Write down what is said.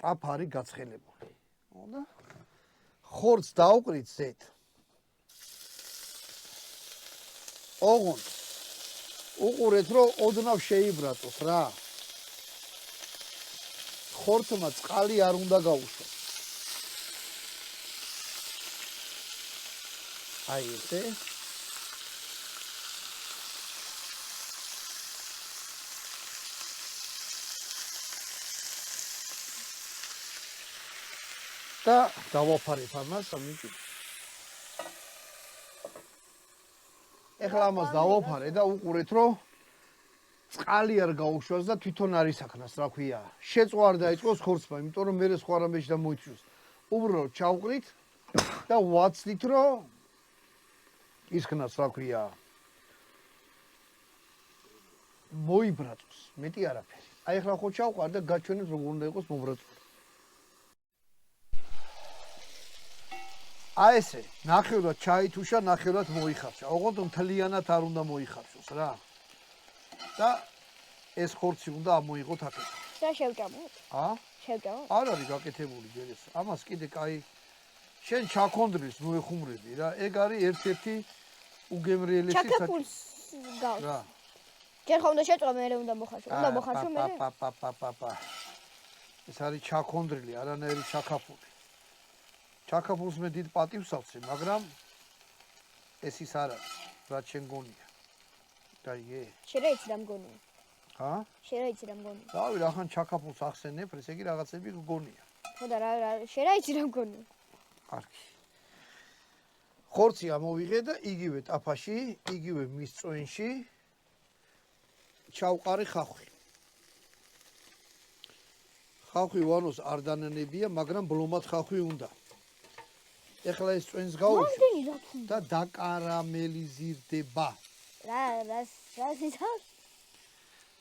ტაფარი გაცხელებული. და ხორცს დაუყრით ზედ. ოღონდ უყურეთ რომ ოდნავ შეიბრატოს რა. ხორცმა წყალი არ უნდა გაუშვას. აი ესე. და დავაფარებ ამას ამიტომ. ეხლა ამას დავაფარე და უყურეთ რომ წყალი არ გაუშვას და თვითონ არის აქნას, რა ქვია. შეწვა არ დაიწყოს ხორცმა, იმიტომ რომ მერე სხვა რამეში და მოიჩვენოს. უბრალოდ ჩავყრით და ვაცდით რომ ისქნას, რა ქვია. მოიბრატოს, მეტი არაფერი. აი ეხლა ხო ჩავყარ და გაჩვენეთ როგორ უნდა იყოს მომბრაწული. აი ესე, ნახევრად ჩაითუშა, ნახევრად მოიხარშა. ოღონდ მთლიანად არ უნდა მოიხარშოს რა. და ეს ხორცი უნდა ამოიღოთ აქეთ. და შევჭამოთ? შევჭამოთ? არ არის გაკეთებული ჯერ ეს. ამას კიდე კაი შენ ჩაქონდრის მოეხუმრები რა. ეგ არის ერთ-ერთი უგემრიელესი ჩაქაფულს გავს. რა. ჯერ ხომ უნდა შეწვა, მერე უნდა მოხარშო. უნდა მოხარშო მერე? ეს არის ჩაქონდრილი, არანაირი ჩაქაფული. ჩაქაფულს მე დიდ პატივს ავცე, მაგრამ ეს ის არ არის, რაც შენ გონია. გაიგე? შეიძლება რა მგონია? შეიძლება რა მგონია? რავი, რახან ჩაქაფულს ახსენებ, ესე იგი რაღაცები გგონია. ხო და რა შეიძლება რა მგონია? კარგი. ხორცი ამოვიღე და იგივე ტაფაში, იგივე მის წვენში ჩავყარი ხახვი. ხახვი ვანოს არ დანანებია, მაგრამ ბლომად ხახვი უნდა. ეხლა ეს წვენს გავუშვი და დაკარამელიზირდება. რა იცავს?